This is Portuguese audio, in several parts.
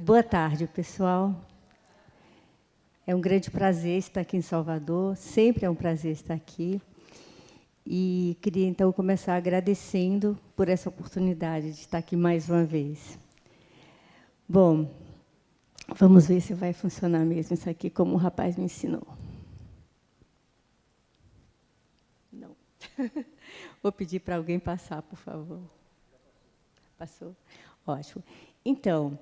Boa tarde, pessoal. É um grande prazer estar aqui em Salvador, sempre é um prazer estar aqui. E queria, então, começar agradecendo por essa oportunidade de estar aqui mais uma vez. Bom, vamos ver se vai funcionar mesmo isso aqui, como o rapaz me ensinou. Não. Vou pedir para alguém passar, por favor. Passou? Ótimo. Então,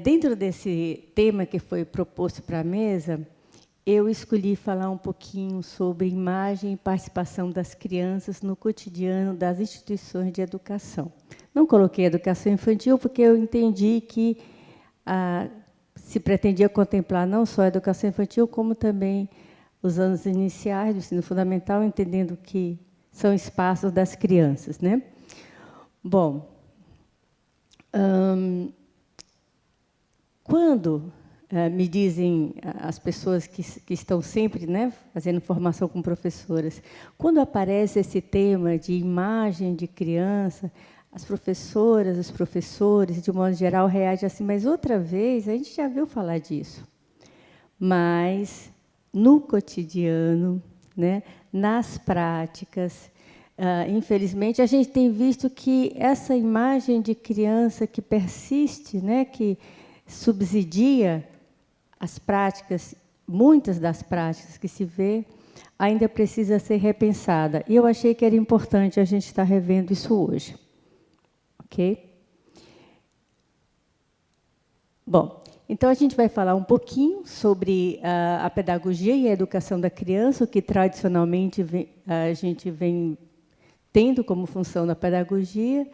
dentro desse tema que foi proposto para a mesa, eu escolhi falar um pouquinho sobre imagem e participação das crianças no cotidiano das instituições de educação. Não coloquei educação infantil porque eu entendi que se pretendia contemplar não só a educação infantil, como também os anos iniciais do ensino fundamental, entendendo que são espaços das crianças, né? Bom, quando me dizem as pessoas que estão sempre, né, fazendo formação com professoras, quando aparece esse tema de imagem de criança, as professoras, os professores, de modo geral, reagem assim, mas outra vez, a gente já viu falar disso. Mas, no cotidiano, né, nas práticas, infelizmente, a gente tem visto que essa imagem de criança que persiste, né, que subsidia as práticas, muitas das práticas que se vê, ainda precisa ser repensada. E eu achei que era importante a gente estar revendo isso hoje. Ok? Bom, então a gente vai falar um pouquinho sobre a pedagogia e a educação da criança, o que tradicionalmente a gente vem tendo como função da pedagogia,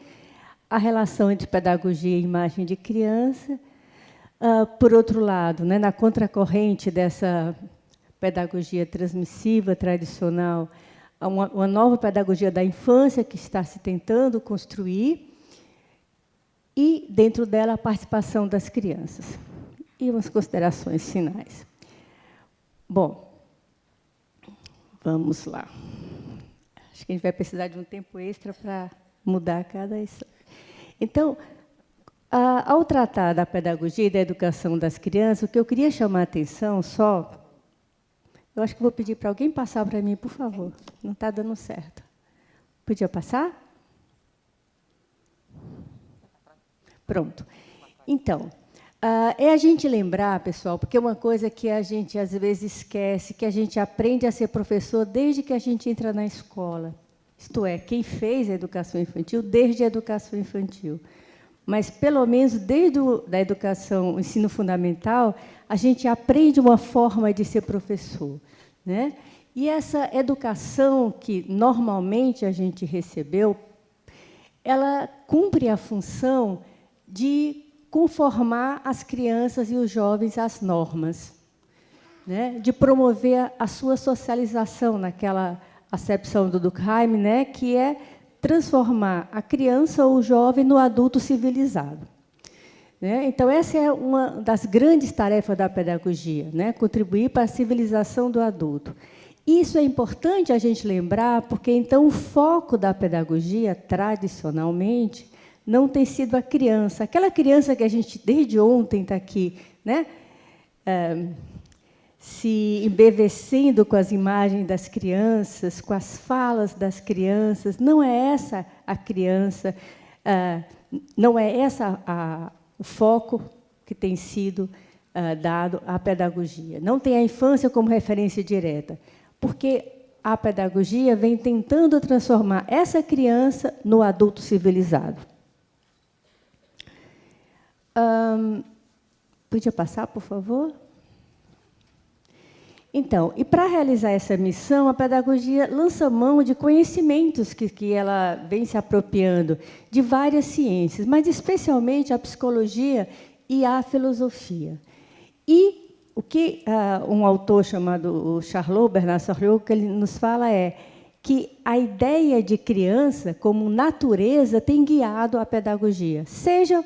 a relação entre pedagogia e imagem de criança. Por outro lado, né, na contracorrente dessa pedagogia transmissiva, tradicional, uma nova pedagogia da infância que está se tentando construir, e, dentro dela, a participação das crianças. E umas considerações finais. Bom, vamos lá. Acho que a gente vai precisar de um tempo extra para mudar cada... Então, ao tratar da pedagogia e da educação das crianças, o que eu queria chamar a atenção só... Eu acho que vou pedir para alguém passar para mim, por favor. Não está dando certo. Podia passar? Pronto. Então, é a gente lembrar, pessoal, porque é uma coisa que a gente, às vezes, esquece, que a gente aprende a ser professor desde que a gente entra na escola. Isto é, quem fez a educação infantil, desde a educação infantil. Mas, pelo menos, desde a educação, o ensino fundamental, a gente aprende uma forma de ser professor, né? E essa educação que, normalmente, a gente recebeu, ela cumpre a função de conformar as crianças e os jovens às normas, né? De promover a sua socialização, naquela acepção do Durkheim, né? Que é transformar a criança ou o jovem no adulto civilizado, né? Então, essa é uma das grandes tarefas da pedagogia, né? Contribuir para a civilização do adulto. Isso é importante a gente lembrar, porque, então, o foco da pedagogia, tradicionalmente, não tem sido a criança. Aquela criança que a gente, desde ontem, está aqui, né? Se embevecendo com as imagens das crianças, com as falas das crianças. Não é essa a criança, não é essa o foco que tem sido dado à pedagogia. Não tem a infância como referência direta, porque a pedagogia vem tentando transformar essa criança no adulto civilizado. Podia passar, por favor? Então, e para realizar essa missão, a pedagogia lança mão de conhecimentos que ela vem se apropriando de várias ciências, mas especialmente a psicologia e a filosofia. E o que um autor chamado Bernard Charlot, que ele nos fala é que a ideia de criança como natureza tem guiado a pedagogia, seja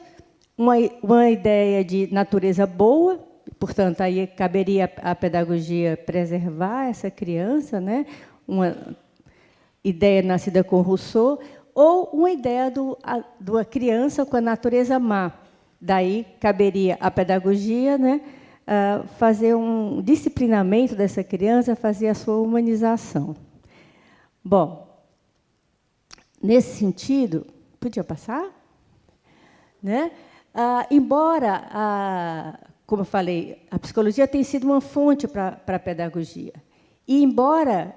uma ideia de natureza boa, portanto, aí caberia à pedagogia preservar essa criança, né? Uma ideia nascida com Rousseau, ou uma ideia da criança com a natureza má, Daí caberia à pedagogia, né, fazer um disciplinamento dessa criança, fazer a sua humanização. Bom, nesse sentido, podia passar? Né? Embora, como eu falei, a psicologia tem sido uma fonte para a pedagogia. E, embora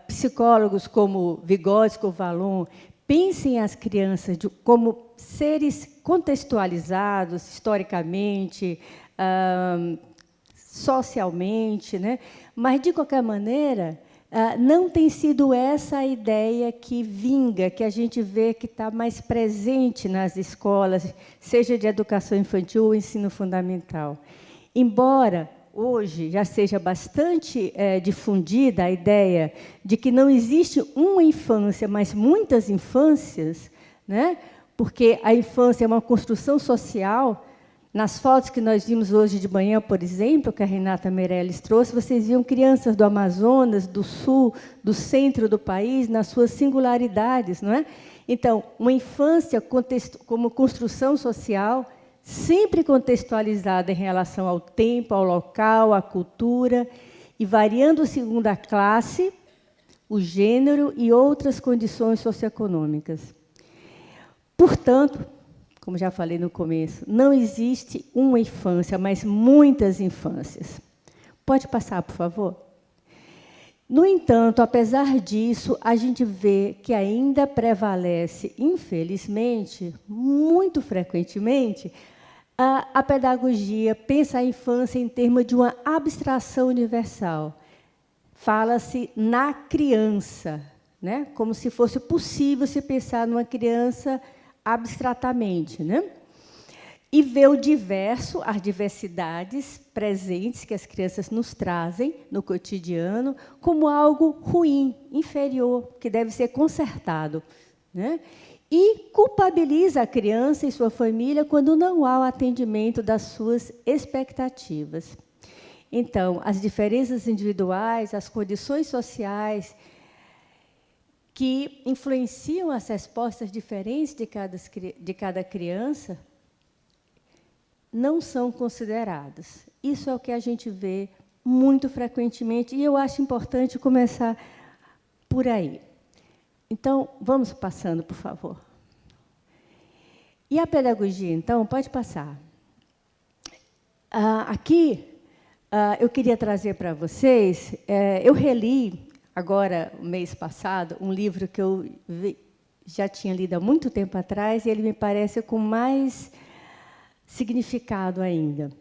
psicólogos como Vygotsky, Vallon, pensem as crianças como seres contextualizados historicamente, socialmente, né? Mas, de qualquer maneira, não tem sido essa a ideia que vinga, que a gente vê que está mais presente nas escolas, seja de educação infantil ou ensino fundamental. Embora hoje já seja bastante difundida a ideia de que não existe uma infância, mas muitas infâncias, né? Porque a infância é uma construção social. Nas fotos que nós vimos hoje de manhã, por exemplo, que a Renata Meirelles trouxe, vocês viam crianças do Amazonas, do Sul, do centro do país, nas suas singularidades, não é? Então, uma infância como construção social, sempre contextualizada em relação ao tempo, ao local, à cultura, e variando segundo a classe, o gênero e outras condições socioeconômicas. Portanto, como já falei no começo, não existe uma infância, mas muitas infâncias. Pode passar, por favor? No entanto, apesar disso, a gente vê que ainda prevalece, infelizmente, muito frequentemente, a pedagogia pensa a infância em termos de uma abstração universal. Fala-se na criança, né? Como se fosse possível se pensar numa criança abstratamente, né? E ver o diverso, as diversidades presentes que as crianças nos trazem no cotidiano como algo ruim, inferior, que deve ser consertado, né? E culpabiliza a criança e sua família quando não há o atendimento das suas expectativas. Então, as diferenças individuais, as condições sociais que influenciam as respostas diferentes de cada criança não são consideradas. Isso é o que a gente vê muito frequentemente, e eu acho importante começar por aí. Então, vamos passando, por favor. E a pedagogia, então, pode passar. Aqui, eu queria trazer para vocês, eu reli, agora, o mês passado, um livro que eu já tinha lido há muito tempo atrás, e ele me parece com mais significado ainda.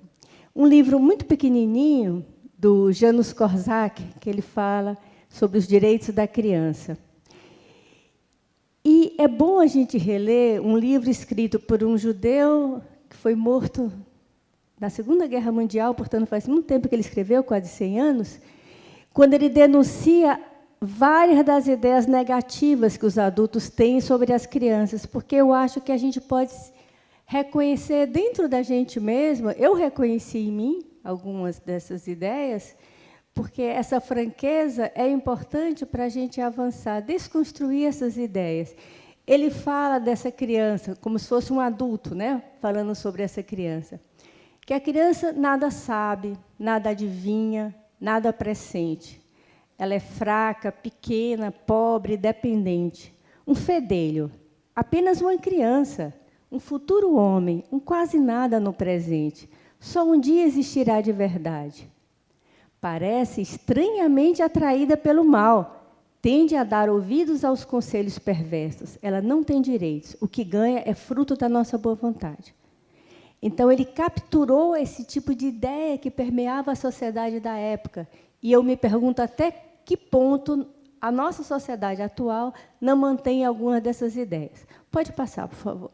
Um livro muito pequenininho, do Janusz Korczak, que ele fala sobre os direitos da criança. E é bom a gente reler um livro escrito por um judeu que foi morto na Segunda Guerra Mundial, portanto, faz muito tempo que ele escreveu, quase 100 anos, quando ele denuncia várias das ideias negativas que os adultos têm sobre as crianças, porque eu acho que a gente pode reconhecer dentro da gente mesma, eu reconheci em mim algumas dessas ideias, porque essa franqueza é importante para a gente avançar, desconstruir essas ideias. Ele fala dessa criança como se fosse um adulto, né? Falando sobre essa criança, que a criança nada sabe, nada adivinha, nada pressente. Ela é fraca, pequena, pobre, dependente. Um fedelho, apenas uma criança, um futuro homem, um quase nada no presente. Só um dia existirá de verdade. Parece estranhamente atraída pelo mal. Tende a dar ouvidos aos conselhos perversos. Ela não tem direitos. O que ganha é fruto da nossa boa vontade. Então, ele capturou esse tipo de ideia que permeava a sociedade da época. E eu me pergunto até que ponto a nossa sociedade atual não mantém algumas dessas ideias. Pode passar, por favor.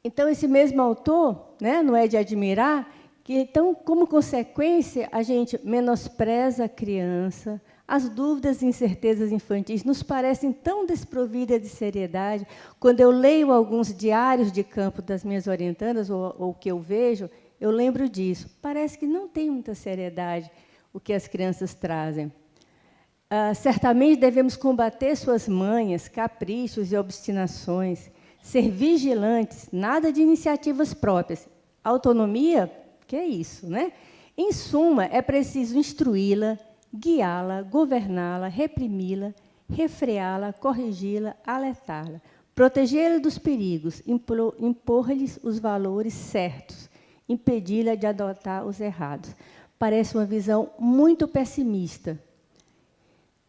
Então, esse mesmo autor, né, não é de admirar, que, então, como consequência, a gente menospreza a criança, as dúvidas e incertezas infantis nos parecem tão desprovidas de seriedade. Quando eu leio alguns diários de campo das minhas orientandas, ou que eu vejo, eu lembro disso. Parece que não tem muita seriedade o que as crianças trazem. Certamente devemos combater suas manhas, caprichos e obstinações. ser vigilantes, nada de iniciativas próprias. Autonomia, que é isso, né? Em suma, é preciso instruí-la, guiá-la, governá-la, reprimi-la, refreá-la, corrigi-la, alertá-la, protegê-la dos perigos, impor-lhes os valores certos, impedi-la de adotar os errados. Parece uma visão muito pessimista,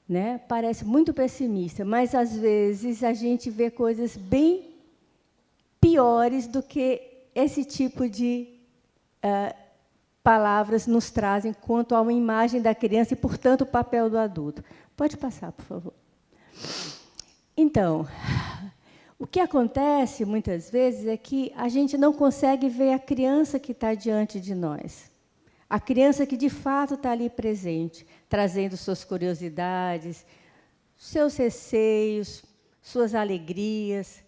né? Parece muito pessimista, mas, às vezes, a gente vê coisas bem piores do que esse tipo de palavras nos trazem quanto a uma imagem da criança e, portanto, o papel do adulto. Pode passar, por favor. Então, o que acontece, muitas vezes, é que a gente não consegue ver a criança que está diante de nós. A criança que, de fato, está ali presente, trazendo suas curiosidades, seus receios, suas alegrias,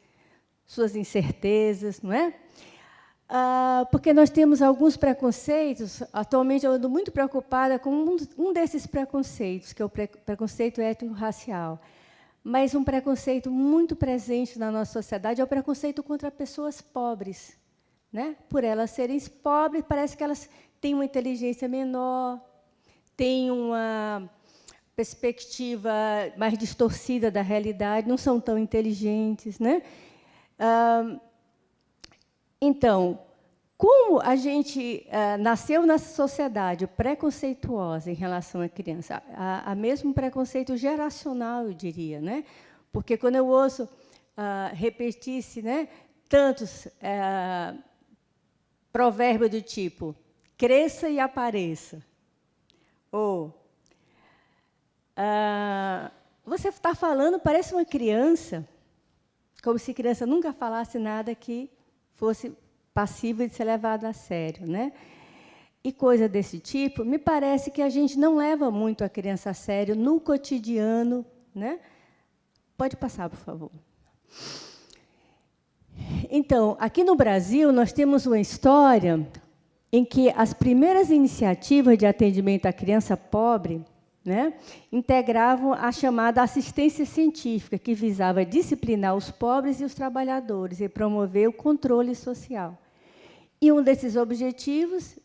suas incertezas, não é? Porque nós temos alguns preconceitos. Atualmente, eu ando muito preocupada com um desses preconceitos, que é o preconceito étnico-racial. Mas um preconceito muito presente na nossa sociedade é o preconceito contra pessoas pobres, né? Por elas serem pobres, parece que elas têm uma inteligência menor, têm uma perspectiva mais distorcida da realidade, não são tão inteligentes, né? Então, como a gente nasceu nessa sociedade preconceituosa em relação à criança, há mesmo um preconceito geracional, eu diria, né? Porque quando eu ouço repetir-se, né, tantos provérbios do tipo cresça e apareça, ou você está falando, parece uma criança, como se criança nunca falasse nada que fosse passível de ser levado a sério, né? E coisa desse tipo, me parece que a gente não leva muito a criança a sério no cotidiano, né? Pode passar, por favor. Então, aqui no Brasil, nós temos uma história em que as primeiras iniciativas de atendimento à criança pobre, né, integravam a chamada assistência científica, que visava disciplinar os pobres e os trabalhadores e promover o controle social. E um desses objetivos,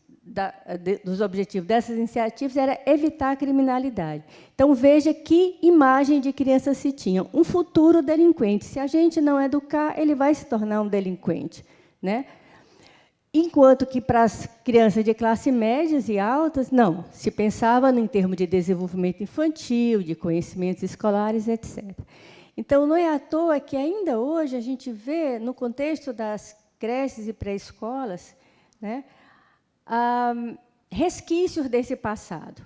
dos objetivos dessas iniciativas, era evitar a criminalidade. Então, veja que imagem de criança se tinha. Um futuro delinquente. Se a gente não educar, ele vai se tornar um delinquente, né? Enquanto que, para as crianças de classe médias e altas, não. Se pensava em termos de desenvolvimento infantil, de conhecimentos escolares, etc. Então, não é à toa que, ainda hoje, a gente vê, no contexto das creches e pré-escolas, né, resquícios desse passado.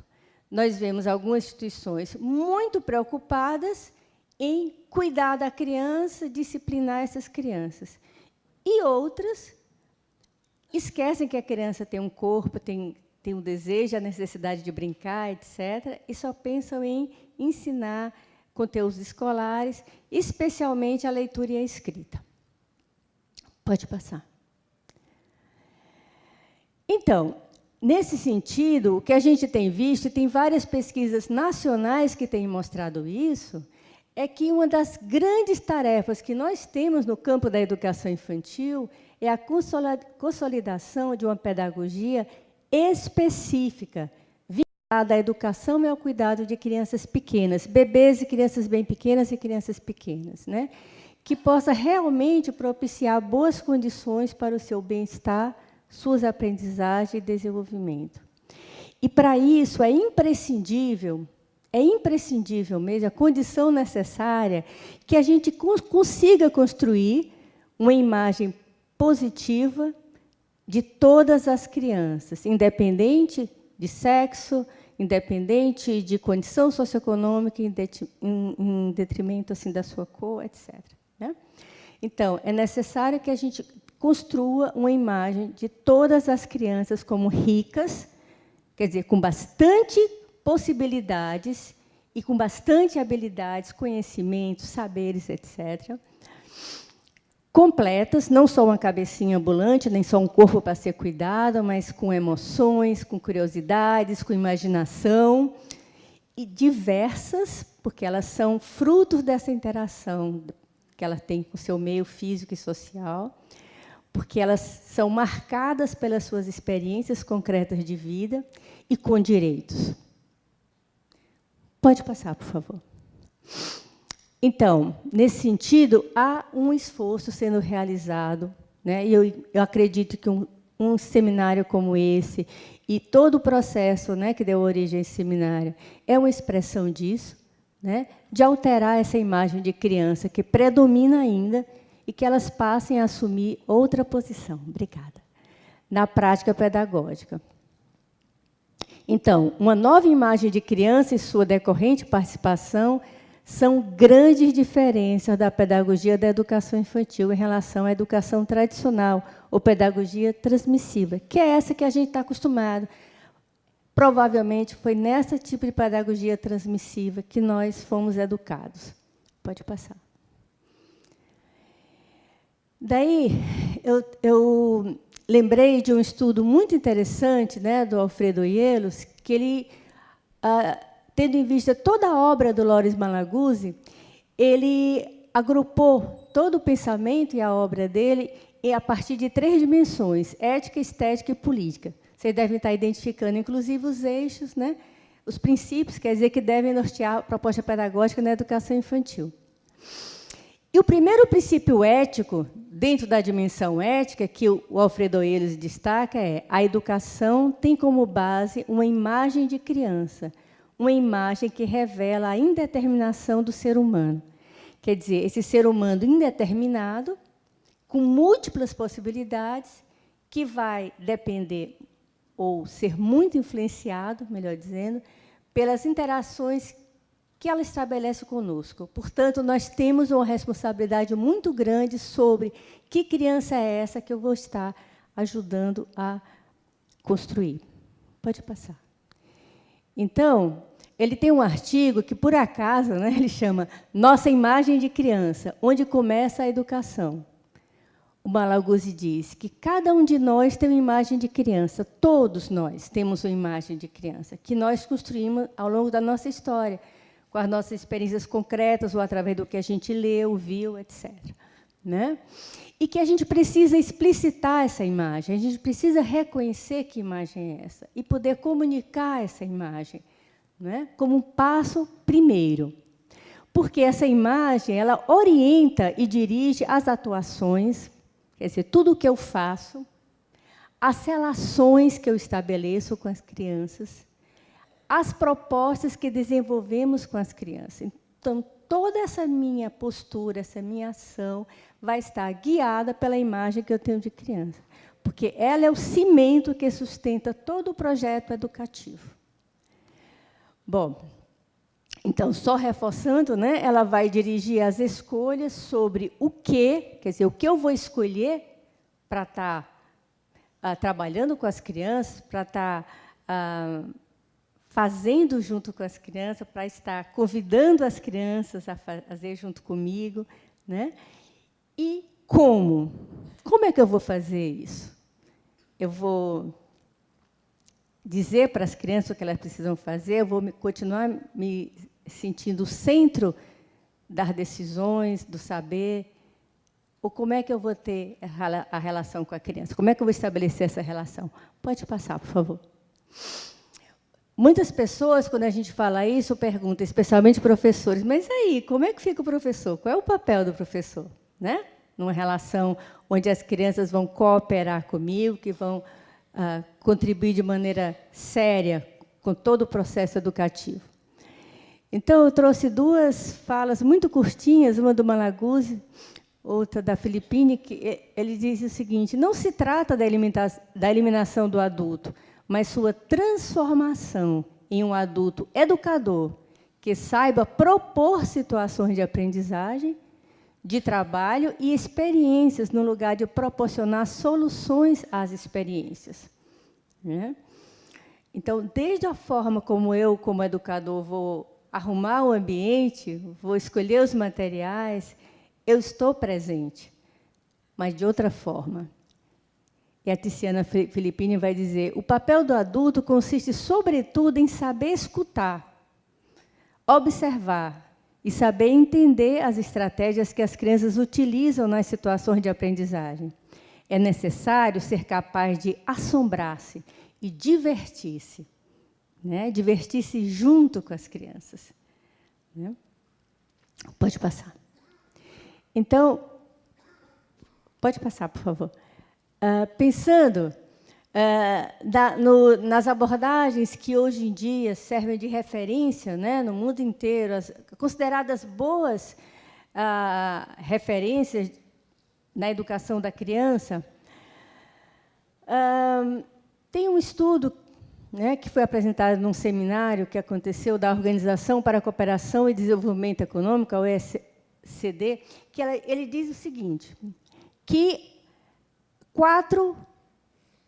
Nós vemos algumas instituições muito preocupadas em cuidar da criança, disciplinar essas crianças. E outras esquecem que a criança tem um corpo, tem um desejo, a necessidade de brincar, etc., e só pensam em ensinar conteúdos escolares, especialmente a leitura e a escrita. Pode passar. Então, nesse sentido, o que a gente tem visto, e tem várias pesquisas nacionais que têm mostrado isso, é que uma das grandes tarefas que nós temos no campo da educação infantil é a consolidação de uma pedagogia específica, vinculada à educação e ao cuidado de crianças pequenas, bebês e crianças bem pequenas e crianças pequenas, né? Que possa realmente propiciar boas condições para o seu bem-estar, suas aprendizagens e desenvolvimento. E, para isso, é imprescindível mesmo, a condição necessária que a gente consiga construir uma imagem positiva de todas as crianças, independente de sexo, independente de condição socioeconômica, em detrimento assim, da sua cor, etc. Né? Então, é necessário que a gente construa uma imagem de todas as crianças como ricas, quer dizer, com bastante possibilidades e com bastante habilidades, conhecimentos, saberes, etc., completas, não só uma cabecinha ambulante, nem só um corpo para ser cuidado, mas com emoções, com curiosidades, com imaginação, e diversas, porque elas são frutos dessa interação que ela tem com o seu meio físico e social, porque elas são marcadas pelas suas experiências concretas de vida e com direitos. Pode passar, por favor. Então, nesse sentido, há um esforço sendo realizado, né? E eu acredito que um seminário como esse e todo o processo, né, que deu origem a esse seminário é uma expressão disso, né, de alterar essa imagem de criança que predomina ainda e que elas passem a assumir outra posição. Obrigada. Na prática pedagógica. Então, uma nova imagem de criança e sua decorrente participação são grandes diferenças da pedagogia da educação infantil em relação à educação tradicional, ou pedagogia transmissiva, que é essa que a gente está acostumado. Provavelmente foi nesse tipo de pedagogia transmissiva que nós fomos educados. Pode passar. Daí, eu lembrei de um estudo muito interessante, né, do Alfredo Ielos, que ele, tendo em vista toda a obra do Loris Malaguzzi, ele agrupou todo o pensamento e a obra dele a partir de 3 dimensões: ética, estética e política. Vocês devem estar identificando, inclusive, os eixos, né, os princípios, quer dizer, que devem nortear a proposta pedagógica na educação infantil. E o primeiro princípio ético, dentro da dimensão ética, que o Alfredo Ielos destaca, é: a educação tem como base uma imagem de criança, uma imagem que revela a indeterminação do ser humano. Quer dizer, esse ser humano indeterminado, com múltiplas possibilidades, que vai depender, ou ser muito influenciado, melhor dizendo, pelas interações que ela estabelece conosco. Portanto, nós temos uma responsabilidade muito grande sobre que criança é essa que eu vou estar ajudando a construir. Pode passar. Então, ele tem um artigo que, por acaso, né, ele chama Nossa Imagem de Criança, onde começa a educação. O Malaguzzi diz que cada um de nós tem uma imagem de criança, todos nós temos uma imagem de criança, que nós construímos ao longo da nossa história, com as nossas experiências concretas, ou através do que a gente leu, viu, etc. Né? E que a gente precisa explicitar essa imagem, a gente precisa reconhecer que imagem é essa, e poder comunicar essa imagem, né, como um passo primeiro. Porque essa imagem ela orienta e dirige as atuações, quer dizer, tudo o que eu faço, as relações que eu estabeleço com as crianças, as propostas que desenvolvemos com as crianças. Então, toda essa minha postura, essa minha ação, vai estar guiada pela imagem que eu tenho de criança, porque ela é o cimento que sustenta todo o projeto educativo. Bom, então, só reforçando, né, ela vai dirigir as escolhas sobre o que, quer dizer, o que eu vou escolher para estar trabalhando com as crianças, para estar fazendo junto com as crianças, para estar convidando as crianças a fazer junto comigo, né? E como? Como é que eu vou fazer isso? Eu vou dizer para as crianças o que elas precisam fazer, eu vou continuar me sentindo o centro das decisões, do saber, ou como é que eu vou ter a relação com a criança? Como é que eu vou estabelecer essa relação? Pode passar, por favor. Muitas pessoas, quando a gente fala isso, perguntam, especialmente professores, mas aí, como é que fica o professor? Qual é o papel do professor? Né? Numa relação onde as crianças vão cooperar comigo, que vão contribuir de maneira séria com todo o processo educativo. Então, eu trouxe 2 falas muito curtinhas, uma do Malaguzzi, outra da Filippini, que ele diz o seguinte: não se trata da eliminação do adulto, mas sua transformação em um adulto educador, que saiba propor situações de aprendizagem, de trabalho e experiências, no lugar de proporcionar soluções às experiências. Né? Então, desde a forma como eu, como educador, vou arrumar o ambiente, vou escolher os materiais, eu estou presente, mas de outra forma. E a Tiziana Filippini vai dizer: o papel do adulto consiste, sobretudo, em saber escutar, observar e saber entender as estratégias que as crianças utilizam nas situações de aprendizagem. É necessário ser capaz de assombrar-se e divertir-se, né? Divertir-se junto com as crianças, né? Pode passar. Então, pode passar, por favor. Pensando nas abordagens que hoje em dia servem de referência, né, no mundo inteiro, consideradas boas referências na educação da criança, tem um estudo, né, que foi apresentado num seminário que aconteceu da Organização para a Cooperação e Desenvolvimento Econômico, a OECD, que ele diz o seguinte, que 4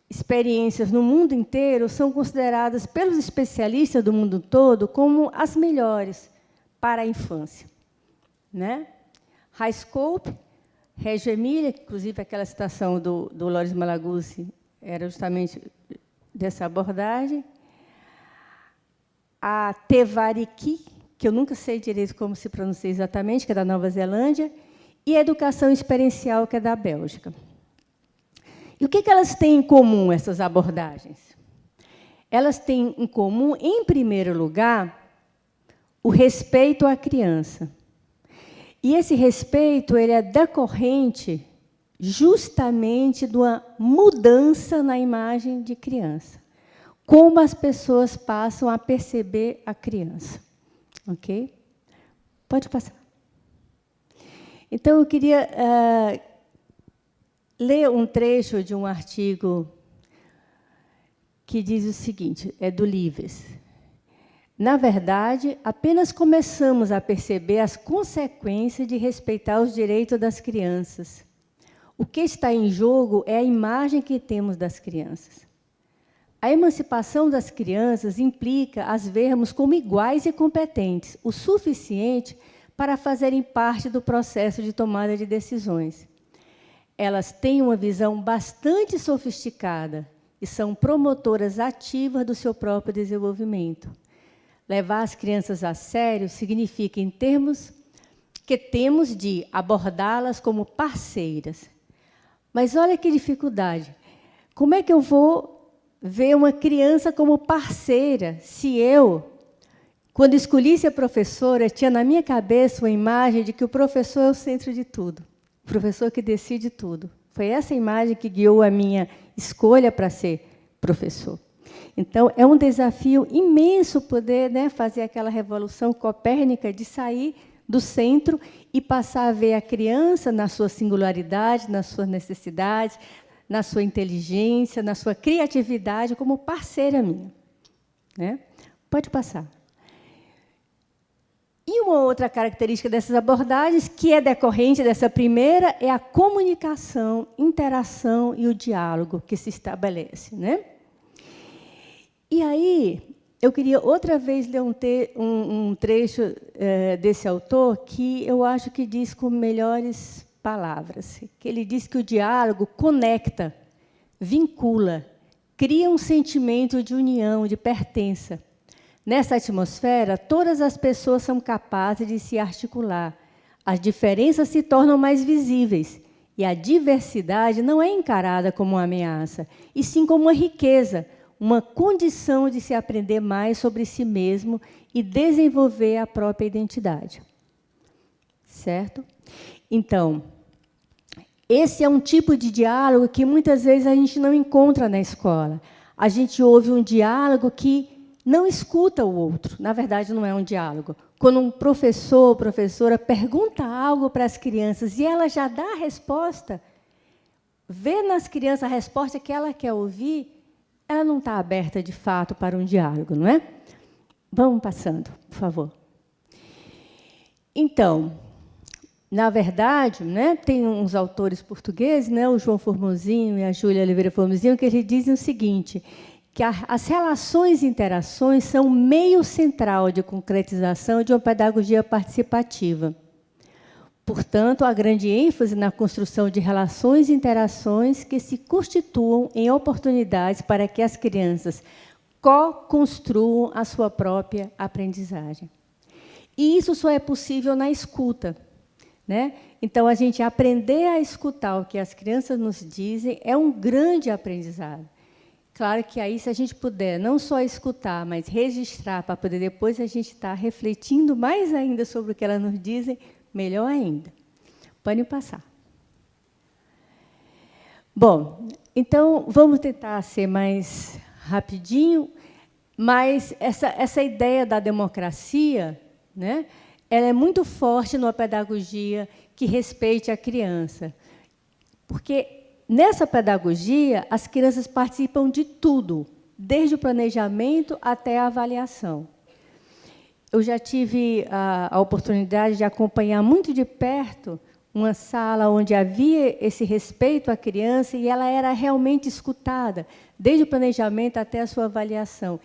experiências no mundo inteiro são consideradas pelos especialistas do mundo todo como as melhores para a infância, né? High Scope, Reggio Emilia, inclusive aquela citação do Loris Malaguzzi era justamente dessa abordagem, a Tevariki, que eu nunca sei direito como se pronuncia exatamente, que é da Nova Zelândia, e a Educação Experiencial, que é da Bélgica. E o que elas têm em comum, essas abordagens? Elas têm em comum, em primeiro lugar, o respeito à criança. E esse respeito ele é decorrente justamente de uma mudança na imagem de criança. Como as pessoas passam a perceber a criança. Ok? Pode passar. Então, eu queria ler um trecho de um artigo que diz o seguinte, é do Livres. Na verdade, apenas começamos a perceber as consequências de respeitar os direitos das crianças. O que está em jogo é a imagem que temos das crianças. A emancipação das crianças implica as vermos como iguais e competentes, o suficiente para fazerem parte do processo de tomada de decisões. Elas têm uma visão bastante sofisticada e são promotoras ativas do seu próprio desenvolvimento. Levar as crianças a sério significa, em termos que temos de abordá-las como parceiras. Mas olha que dificuldade. Como é que eu vou ver uma criança como parceira se eu, quando escolhi ser professora, tinha na minha cabeça uma imagem de que o professor é o centro de tudo, o professor que decide tudo. Foi essa imagem que guiou a minha escolha para ser professor. Então, é um desafio imenso poder, né, fazer aquela revolução copérnica de sair do centro e passar a ver a criança na sua singularidade, nas suas necessidades, na sua inteligência, na sua criatividade, como parceira minha, né? Pode passar. E uma outra característica dessas abordagens, que é decorrente dessa primeira, é a comunicação, interação e o diálogo que se estabelece, né? E aí, eu queria outra vez ler um trecho desse autor que eu acho que diz com melhores palavras, que ele diz que o diálogo conecta, vincula, cria um sentimento de união, de pertença. Nessa atmosfera, todas as pessoas são capazes de se articular, as diferenças se tornam mais visíveis, e a diversidade não é encarada como uma ameaça, e sim como uma riqueza, uma condição de se aprender mais sobre si mesmo e desenvolver a própria identidade. Certo? Então, esse é um tipo de diálogo que muitas vezes a gente não encontra na escola. A gente ouve um diálogo que não escuta o outro. Na verdade, não é um diálogo. Quando um professor ou professora pergunta algo para as crianças e ela já dá a resposta, vê nas crianças a resposta que ela quer ouvir, ela não está aberta, de fato, para um diálogo, não é? Vamos passando, por favor. Então, na verdade, né, tem uns autores portugueses, né, o João Formosinho e a Júlia Oliveira Formosinho, que eles dizem o seguinte, que as relações e interações são meio central de concretização de uma pedagogia participativa. Portanto, há grande ênfase na construção de relações e interações que se constituam em oportunidades para que as crianças co-construam a sua própria aprendizagem. E isso só é possível na escuta, né? Então, a gente aprender a escutar o que as crianças nos dizem é um grande aprendizado. Claro que aí, se a gente puder não só escutar, mas registrar, para poder depois a gente estar refletindo mais ainda sobre o que elas nos dizem, melhor ainda. Pode passar. Bom, então, vamos tentar ser mais rapidinho, mas essa ideia da democracia, né, ela é muito forte numa pedagogia que respeite a criança. Porque, nessa pedagogia, as crianças participam de tudo, desde o planejamento até a avaliação. Eu já tive a oportunidade de acompanhar muito de perto uma sala onde havia esse respeito à criança e ela era realmente escutada, desde o planejamento até a sua avaliação.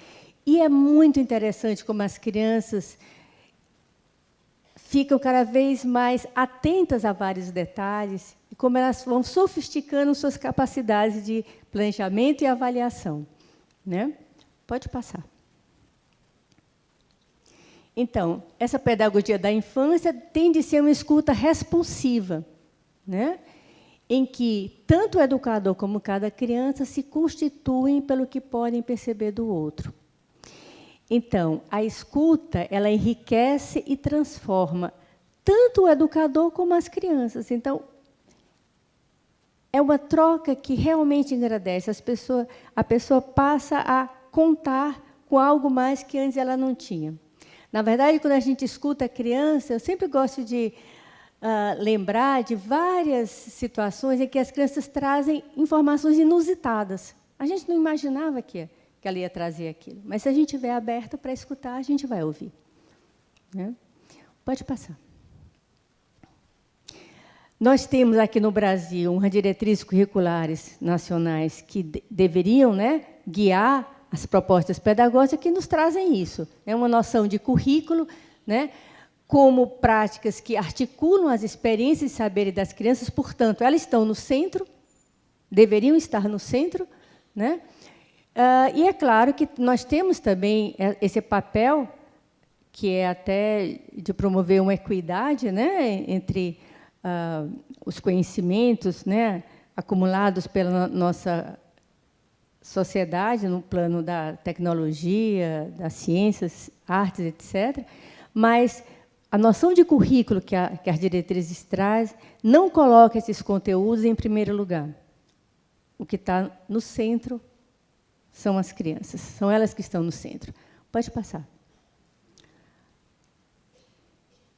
E é muito interessante como as crianças ficam cada vez mais atentas a vários detalhes e como elas vão sofisticando suas capacidades de planejamento e avaliação, né? Pode passar. Então, essa pedagogia da infância tem de ser uma escuta responsiva, né? Em que tanto o educador como cada criança se constituem pelo que podem perceber do outro. Então, a escuta, ela enriquece e transforma tanto o educador como as crianças. Então, é uma troca que realmente agradece. A pessoa passa a contar com algo mais que antes ela não tinha. Na verdade, quando a gente escuta a criança, eu sempre gosto de lembrar de várias situações em que as crianças trazem informações inusitadas. A gente não imaginava que ela ia trazer aquilo. Mas, se a gente estiver aberto para escutar, a gente vai ouvir, né? Pode passar. Nós temos aqui no Brasil umas diretrizes curriculares nacionais que deveriam, né, guiar as propostas pedagógicas que nos trazem isso. É uma noção de currículo, né, como práticas que articulam as experiências e saberes das crianças, portanto, elas estão no centro, deveriam estar no centro, né? E é claro que nós temos também esse papel, que é até de promover uma equidade, né, entre os conhecimentos, né, acumulados pela nossa sociedade, no plano da tecnologia, das ciências, artes, etc. Mas a noção de currículo que as diretrizes trazem não coloca esses conteúdos em primeiro lugar. O que está no centro são as crianças, são elas que estão no centro. Pode passar.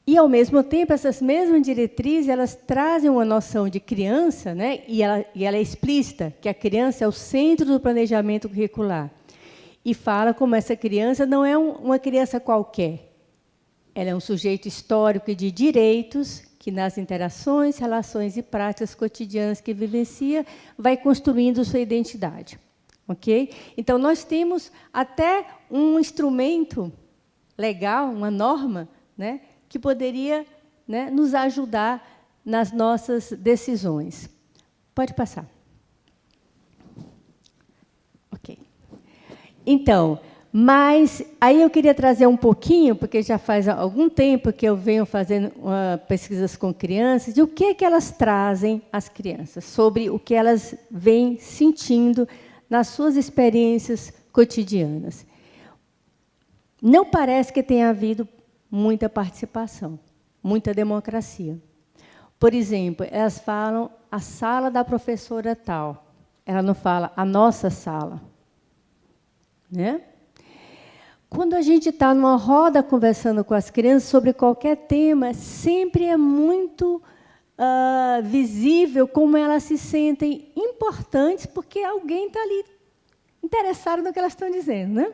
E, ao mesmo tempo, essas mesmas diretrizes, elas trazem uma noção de criança, né? E ela é explícita, que a criança é o centro do planejamento curricular. E fala como essa criança não é uma criança qualquer. Ela é um sujeito histórico e de direitos, que, nas interações, relações e práticas cotidianas que vivencia, vai construindo sua identidade. Okay? Então, nós temos até um instrumento legal, uma norma, né, que poderia, né, nos ajudar nas nossas decisões. Pode passar. Ok. Então, mas aí eu queria trazer um pouquinho, porque já faz algum tempo que eu venho fazendo pesquisas com crianças, de o que elas trazem às crianças, sobre o que elas vêm sentindo nas suas experiências cotidianas. Não parece que tenha havido muita participação, muita democracia. Por exemplo, elas falam a sala da professora tal. Ela não fala a nossa sala, né? Quando a gente está numa roda conversando com as crianças sobre qualquer tema, sempre é muito visível como elas se sentem importantes, porque alguém está ali interessado no que elas estão dizendo, né?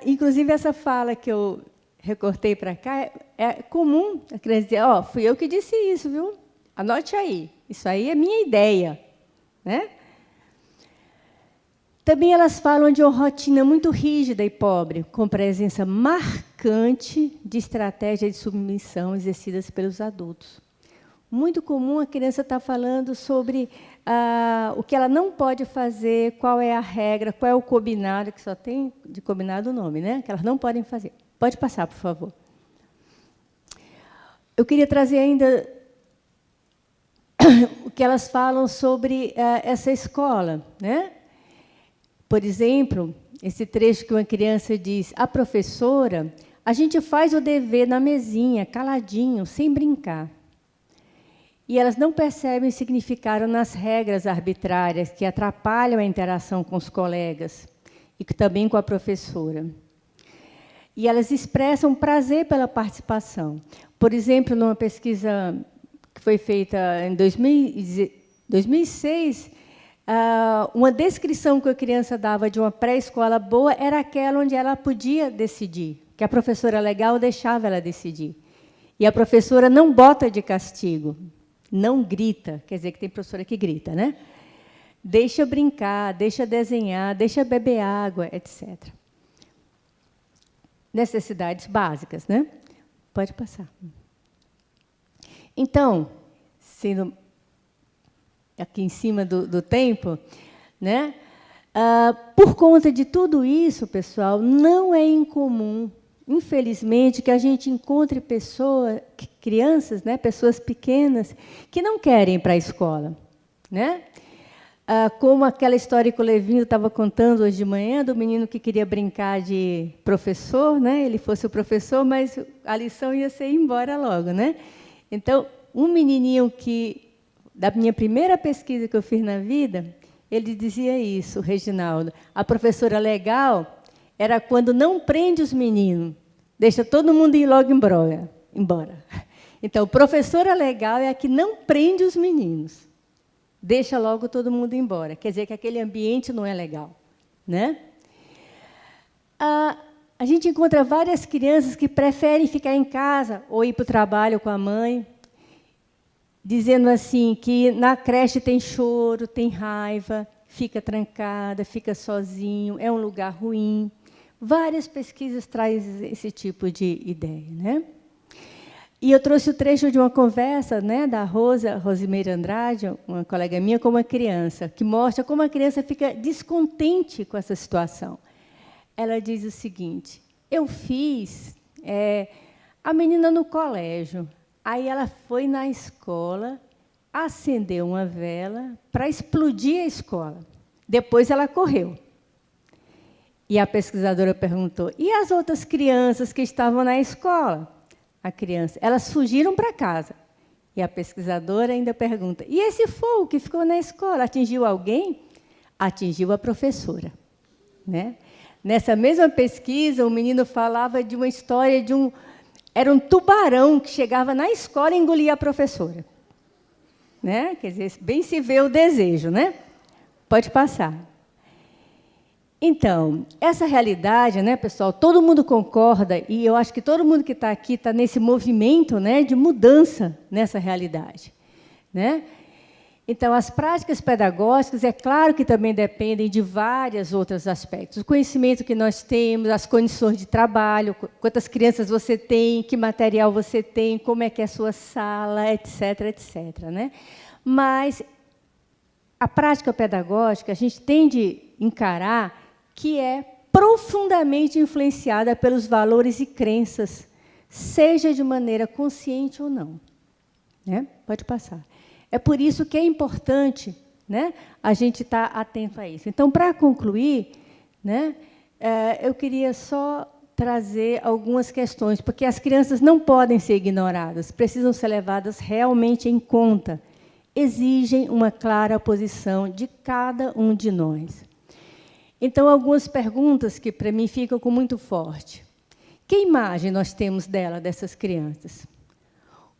Inclusive, essa fala que eu recortei para cá, é comum a criança dizer, fui eu que disse isso, viu? Anote aí, isso aí é minha ideia, né? Também elas falam de uma rotina muito rígida e pobre, com presença marcante de estratégia de submissão exercidas pelos adultos. Muito comum a criança estar falando sobre o que ela não pode fazer, qual é a regra, qual é o combinado, que só tem de combinado o nome, né? Que elas não podem fazer. Pode passar, por favor. Eu queria trazer ainda o que elas falam sobre essa escola, né? Por exemplo, esse trecho que uma criança diz: a professora, a gente faz o dever na mesinha, caladinho, sem brincar. E elas não percebem o significado nas regras arbitrárias que atrapalham a interação com os colegas e também com a professora. E elas expressam prazer pela participação. Por exemplo, numa pesquisa que foi feita em 2006, uma descrição que a criança dava de uma pré-escola boa era aquela onde ela podia decidir, que a professora legal deixava ela decidir. E a professora não bota de castigo, não grita, quer dizer que tem professora que grita, né? Deixa brincar, deixa desenhar, deixa beber água, etc. Necessidades básicas, né? Pode passar. Então, sendo aqui em cima do tempo, né? Por conta de tudo isso, pessoal, não é incomum, infelizmente, que a gente encontre crianças, né, pessoas pequenas, que não querem ir para a escola, né? Como aquela história que o Levinho estava contando hoje de manhã, do menino que queria brincar de professor, né? Ele fosse o professor, mas a lição ia ser ir embora logo, né? Então, um menininho que, da minha primeira pesquisa que eu fiz na vida, ele dizia isso, Reginaldo: a professora legal era quando não prende os meninos, deixa todo mundo ir logo embora. Então, professora legal é a que não prende os meninos, deixa logo todo mundo embora. Quer dizer que aquele ambiente não é legal, né? A gente encontra várias crianças que preferem ficar em casa ou ir para o trabalho com a mãe, dizendo assim que na creche tem choro, tem raiva, fica trancada, fica sozinho, é um lugar ruim. Várias pesquisas trazem esse tipo de ideia, né? E eu trouxe o trecho de uma conversa, né, da Rosimeira Andrade, uma colega minha, com uma criança, que mostra como a criança fica descontente com essa situação. Ela diz o seguinte: eu fiz a menina no colégio, aí ela foi na escola, acendeu uma vela para explodir a escola. Depois ela correu. E a pesquisadora perguntou: e as outras crianças que estavam na escola? A criança: elas fugiram para casa. E a pesquisadora ainda pergunta: e esse fogo que ficou na escola, atingiu alguém? Atingiu a professora, né? Nessa mesma pesquisa, o menino falava de uma história de era um tubarão que chegava na escola e engolia a professora, né? Quer dizer, bem se vê o desejo, né? Pode passar. Então, essa realidade, né, pessoal, todo mundo concorda, e eu acho que todo mundo que está aqui está nesse movimento, né, de mudança nessa realidade, né? Então, as práticas pedagógicas, é claro que também dependem de vários outros aspectos. O conhecimento que nós temos, as condições de trabalho, quantas crianças você tem, que material você tem, como é que é a sua sala, etc., etc., né? Mas a prática pedagógica, a gente tem de encarar que é profundamente influenciada pelos valores e crenças, seja de maneira consciente ou não, né? Pode passar. É por isso que é importante, né, a gente estar atento a isso. Então, para concluir, né, eu queria só trazer algumas questões, porque as crianças não podem ser ignoradas, precisam ser levadas realmente em conta, exigem uma clara posição de cada um de nós. Então, algumas perguntas que, para mim, ficam com muito forte. Que imagem nós temos dessas crianças?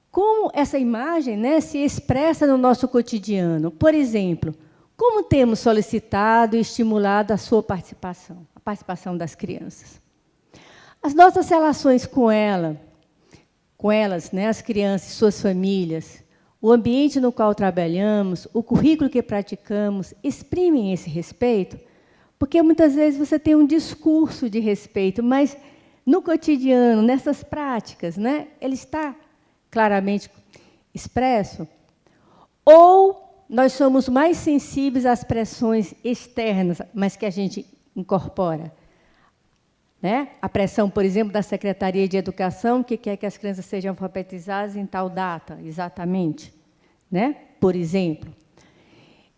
Como essa imagem, né, se expressa no nosso cotidiano? Por exemplo, como temos solicitado e estimulado a sua participação, a participação das crianças? As nossas relações com elas, né, as crianças e suas famílias, o ambiente no qual trabalhamos, o currículo que praticamos, exprimem esse respeito? Porque, muitas vezes, você tem um discurso de respeito, mas, no cotidiano, nessas práticas, né, ele está claramente expresso? Ou nós somos mais sensíveis às pressões externas, mas que a gente incorpora? né? A pressão, por exemplo, da Secretaria de Educação, que quer que as crianças sejam alfabetizadas em tal data, exatamente, né? Por exemplo.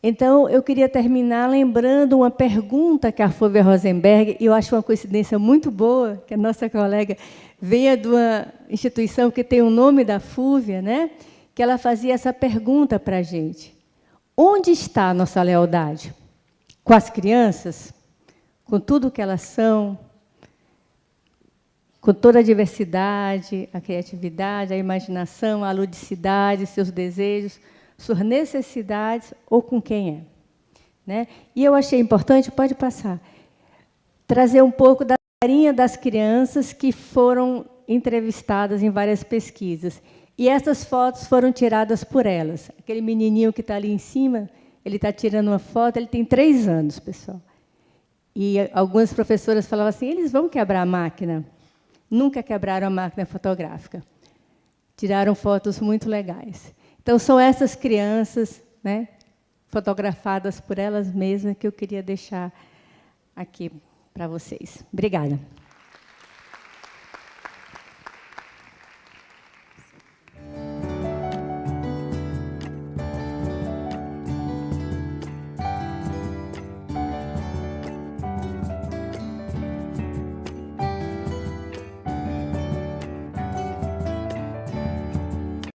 Então, eu queria terminar lembrando uma pergunta que a Fúvia Rosenberg, e eu acho uma coincidência muito boa, que a nossa colega venha de uma instituição que tem o nome da Fúvia, né? Que ela fazia essa pergunta para a gente. Onde está a nossa lealdade? Com as crianças? Com tudo que elas são? Com toda a diversidade, a criatividade, a imaginação, a ludicidade, seus desejos, suas necessidades, ou com quem é? Né? E eu achei importante, pode passar, trazer um pouco da carinha das crianças que foram entrevistadas em várias pesquisas. E essas fotos foram tiradas por elas. Aquele menininho que está ali em cima, ele está tirando uma foto, ele tem 3 anos, pessoal. E algumas professoras falavam assim, eles vão quebrar a máquina. Nunca quebraram a máquina fotográfica. Tiraram fotos muito legais. Então, são essas crianças, né, fotografadas por elas mesmas, que eu queria deixar aqui para vocês. Obrigada.